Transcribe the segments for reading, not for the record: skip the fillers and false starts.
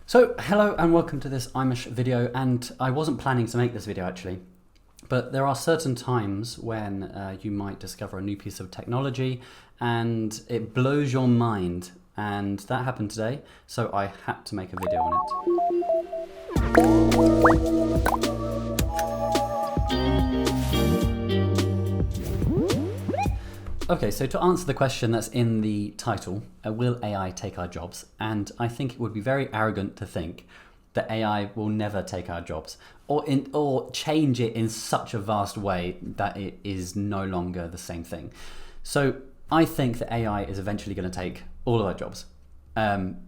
So hello and welcome to this Amish video, and I wasn't planning to make this video actually, but there are certain times when you might discover a new piece of technology and it blows your mind, and that happened today, so I had to make a video on it. Okay, so to answer the question that's in the title, will AI take our jobs? And I think it would be very arrogant to think that AI will never take our jobs or change it in such a vast way that it is no longer the same thing. So I think that AI is eventually going to take all of our jobs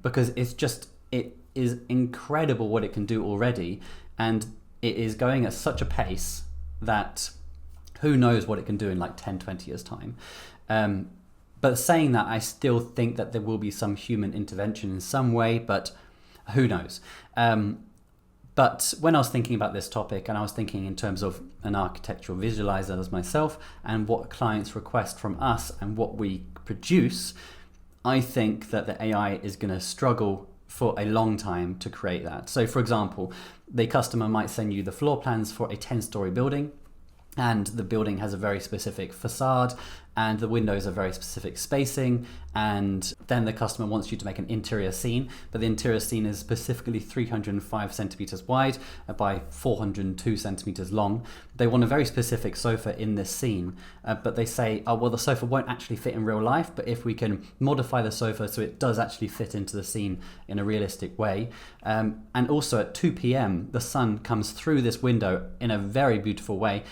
because it is incredible what it can do already, and it is going at such a pace that who knows what it can do in like 10, 20 years time. But saying that, I still think that there will be some human intervention in some way, but who knows? But when I was thinking about this topic, and I was thinking in terms of an architectural visualizer as myself and what clients request from us and what we produce, I think that the AI is going to struggle for a long time to create that. So for example, the customer might send you the floor plans for a 10-story building, and the building has a very specific facade and the windows are very specific spacing, and then the customer wants you to make an interior scene, but the interior scene is specifically 305 centimeters wide by 402 centimeters long. They want a very specific sofa in this scene, but they say, oh well, the sofa won't actually fit in real life, but if we can modify the sofa so it does actually fit into the scene in a realistic way. And also at 2 p.m. the sun comes through this window in a very beautiful way,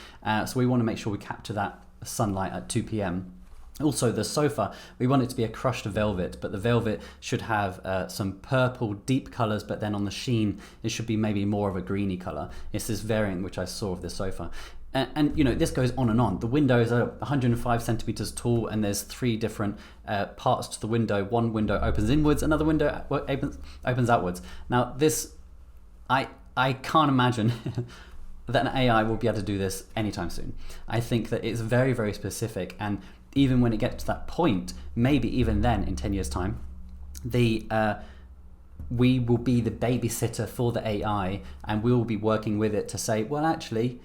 so we want to make sure we capture that sunlight at 2 p.m. Also the sofa, we want it to be a crushed velvet, but the velvet should have some purple deep colors, but then on the sheen it should be maybe more of a greeny color. It's this variant which I saw of this sofa. And you know, this goes on and on. The windows are 105 centimeters tall, and there's 3 different parts to the window. One window opens inwards, another window opens outwards. Now this, I can't imagine that an AI will be able to do this anytime soon. I think that it's very, very specific, and even when it gets to that point, maybe even then in 10 years time, we will be the babysitter for the AI, and we will be working with it to say, well actually,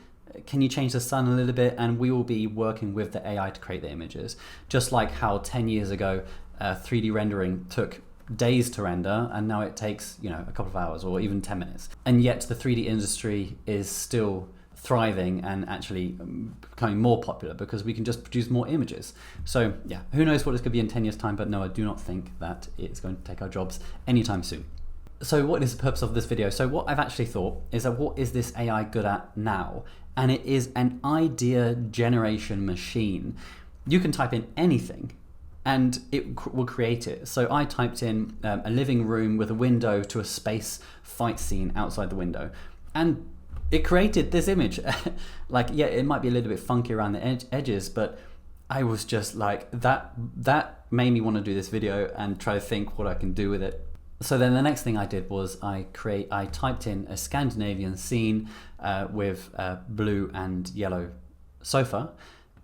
can you change the sun a little bit? And we will be working with the AI to create the images. Just like how 10 years ago 3D rendering took days to render, and now it takes, you know, a couple of hours or even 10 minutes. And yet the 3D industry is still thriving and actually becoming more popular because we can just produce more images. So yeah, who knows what it's going to be in 10 years time, but no, I do not think that it's going to take our jobs anytime soon. So what is the purpose of this video? So what I've actually thought is that what is this AI good at now? And it is an idea generation machine. You can type in anything and it will create it. So I typed in a living room with a window to a space fight scene outside the window, and it created this image. Like, yeah, it might be a little bit funky around the edges, but I was just like, that made me want to do this video and try to think what I can do with it. So then the next thing I did was I typed in a Scandinavian scene with a blue and yellow sofa,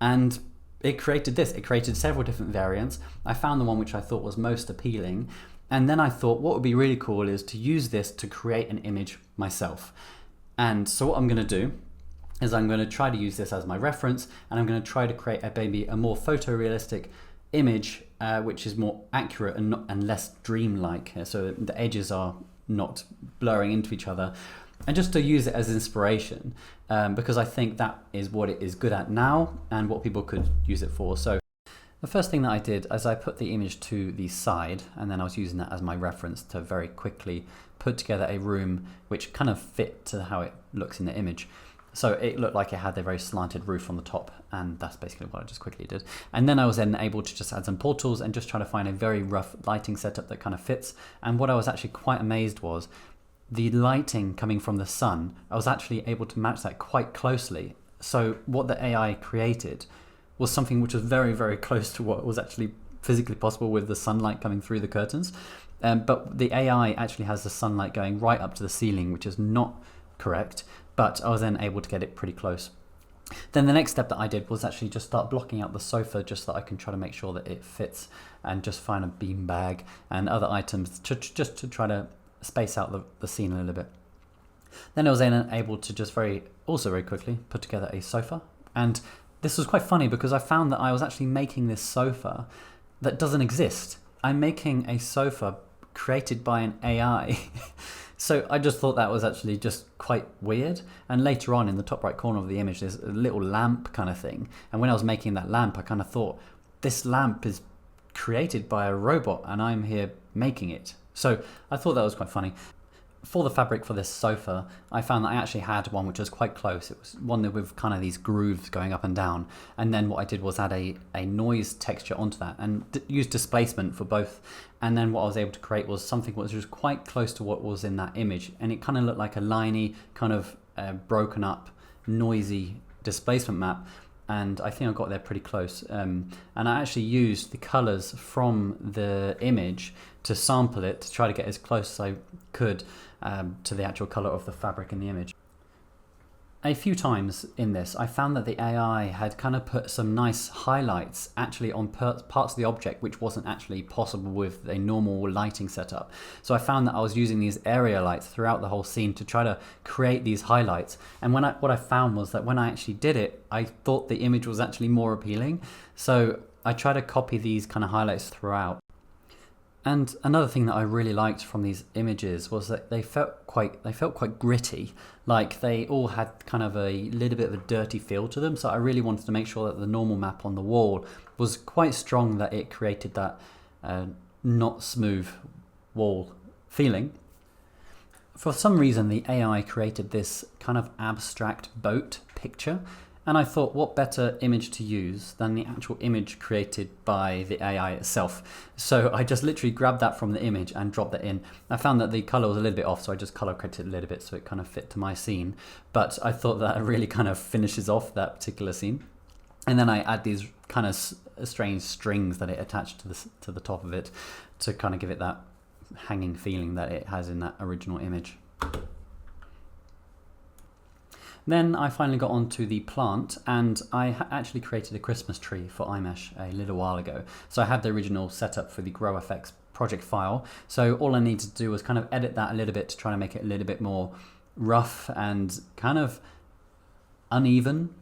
and it created this. It created several different variants. I found the one which I thought was most appealing, and then I thought what would be really cool is to use this to create an image myself. And so what I'm going to do is I'm going to try to use this as my reference, and I'm going to try to create a more photorealistic image which is more accurate and less dreamlike, so the edges are not blurring into each other, and just to use it as inspiration, because I think that is what it is good at now and what people could use it for. So the first thing that I did is I put the image to the side, and then I was using that as my reference to very quickly put together a room which kind of fit to how it looks in the image. So it looked like it had a very slanted roof on the top, and that's basically what I just quickly did. And then I was then able to just add some portals and just try to find a very rough lighting setup that kind of fits. And what I was actually quite amazed was the lighting coming from the sun. I was actually able to match that quite closely. So what the AI created was something which was very, very close to what was actually physically possible with the sunlight coming through the curtains. But the AI actually has the sunlight going right up to the ceiling, which is not correct, but I was then able to get it pretty close. Then the next step that I did was actually just start blocking out the sofa just so that I can try to make sure that it fits, and just find a bean bag and other items just to try to space out the scene a little bit. Then I was then able to just very quickly put together a sofa. And this was quite funny because I found that I was actually making this sofa that doesn't exist. I'm making a sofa created by an AI. So I just thought that was actually just quite weird. And later on in the top right corner of the image, there's a little lamp kind of thing. And when I was making that lamp, I kind of thought, this lamp is created by a robot and I'm here making it. So I thought that was quite funny. For the fabric for this sofa, I found that I actually had one which was quite close. It was one with kind of these grooves going up and down. And then what I did was add a noise texture onto that and use displacement for both. And then what I was able to create was something which was quite close to what was in that image. And it kind of looked like a liney, kind of broken up, noisy displacement map. And I think I got there pretty close. And I actually used the colors from the image to sample it to try to get as close as I could to the actual color of the fabric in the image. A few times in this, I found that the AI had kind of put some nice highlights actually on parts of the object which wasn't actually possible with a normal lighting setup. So I found that I was using these area lights throughout the whole scene to try to create these highlights. And what I found was that when I actually did it, I thought the image was actually more appealing. So I tried to copy these kind of highlights throughout. And another thing that I really liked from these images was that they felt quite gritty, like they all had kind of a little bit of a dirty feel to them. So I really wanted to make sure that the normal map on the wall was quite strong, that it created that not smooth wall feeling. For some reason, the AI created this kind of abstract boat picture. And I thought, what better image to use than the actual image created by the AI itself? So I just literally grabbed that from the image and dropped that in. I found that the color was a little bit off, so I just color corrected it a little bit so it kind of fit to my scene. But I thought that really kind of finishes off that particular scene. And then I add these kind of strange strings that it attached to the top of it to kind of give it that hanging feeling that it has in that original image. Then I finally got onto the plant, and I actually created a Christmas tree for iMesh a little while ago. So I had the original setup for the GrowFX project file. So all I needed to do was kind of edit that a little bit to try to make it a little bit more rough and kind of uneven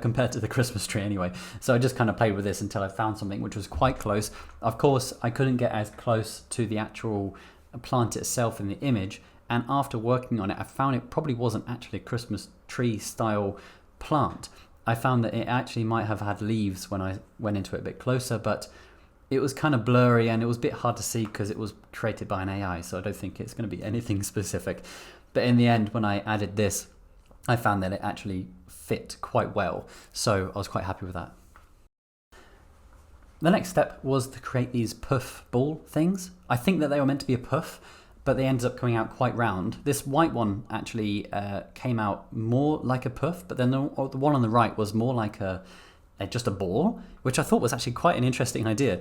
compared to the Christmas tree anyway. So I just kind of played with this until I found something which was quite close. Of course, I couldn't get as close to the actual plant itself in the image. And after working on it, I found it probably wasn't actually a Christmas tree style plant. I found that it actually might have had leaves when I went into it a bit closer, but it was kind of blurry and it was a bit hard to see because it was created by an AI. So I don't think it's going to be anything specific. But in the end, when I added this, I found that it actually fit quite well. So I was quite happy with that. The next step was to create these puff ball things. I think that they were meant to be a puff, but they ended up coming out quite round. This white one actually came out more like a puff, but then the one on the right was more like just a ball, which I thought was actually quite an interesting idea.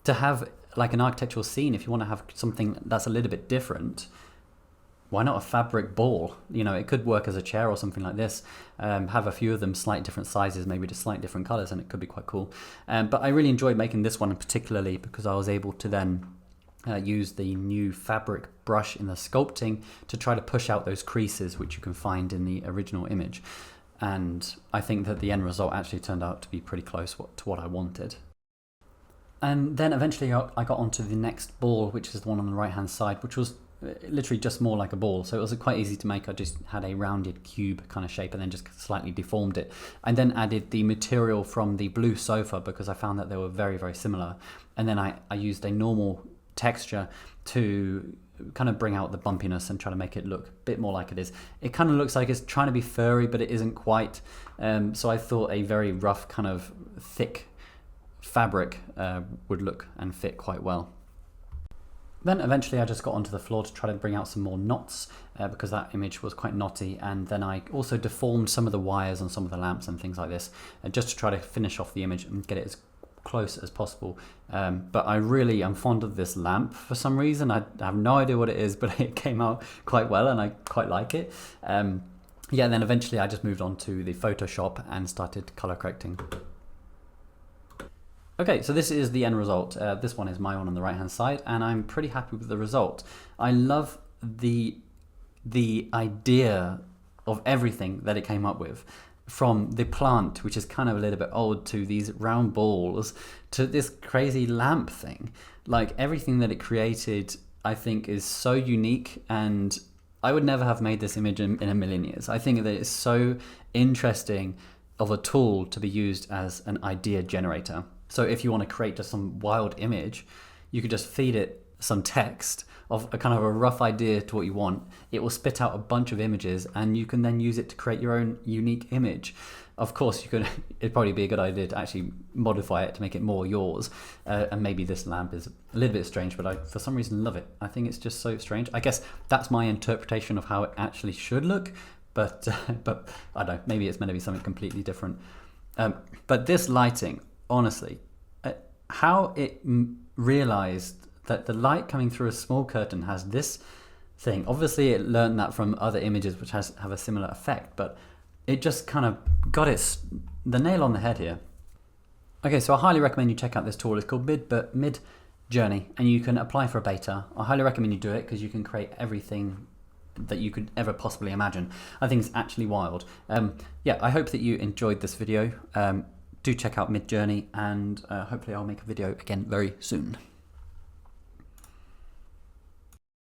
To have like an architectural scene, if you want to have something that's a little bit different, why not a fabric ball? You know, it could work as a chair or something like this. Have a few of them slight different sizes, maybe just slight different colors, and it could be quite cool. But I really enjoyed making this one particularly because I was able to then use the new fabric brush in the sculpting to try to push out those creases which you can find in the original image. And I think that the end result actually turned out to be pretty close to what I wanted. And then eventually I got onto the next ball, which is the one on the right hand side, which was literally just more like a ball. So it was quite easy to make. I just had a rounded cube kind of shape and then just slightly deformed it. And then added the material from the blue sofa because I found that they were very, very similar. And then I used a normal texture to kind of bring out the bumpiness and try to make it look a bit more like it is. It kind of looks like it's trying to be furry, but it isn't quite. So I thought a very rough kind of thick fabric would look and fit quite well. Then eventually I just got onto the floor to try to bring out some more knots because that image was quite knotty, and then I also deformed some of the wires on some of the lamps and things like this just to try to finish off the image and get it as close as possible. But I really am fond of this lamp for some reason. I have no idea what it is, but it came out quite well and I quite like it. And then eventually I just moved on to the Photoshop and started color correcting. Okay, so this is the end result. This one is my one on the right hand side, and I'm pretty happy with the result. I love the idea of everything that it came up with, from the plant, which is kind of a little bit old, to these round balls, to this crazy lamp thing. Like, everything that it created, I think, is so unique, and I would never have made this image in a million years. I think that it's so interesting of a tool to be used as an idea generator. So if you want to create just some wild image, you could just feed it some text of a kind of a rough idea to what you want. It will spit out a bunch of images, and you can then use it to create your own unique image. Of course, it'd probably be a good idea to actually modify it to make it more yours. And maybe this lamp is a little bit strange, but I, for some reason, love it. I think it's just so strange. I guess that's my interpretation of how it actually should look, but I don't know, maybe it's meant to be something completely different. But this lighting, honestly, how it realized that the light coming through a small curtain has this thing. Obviously, it learned that from other images which have a similar effect, but it just kind of got the nail on the head here. Okay, so I highly recommend you check out this tool. It's called Midjourney, and you can apply for a beta. I highly recommend you do it because you can create everything that you could ever possibly imagine. I think it's actually wild. Yeah, I hope that you enjoyed this video. Do check out Midjourney, and hopefully I'll make a video again very soon.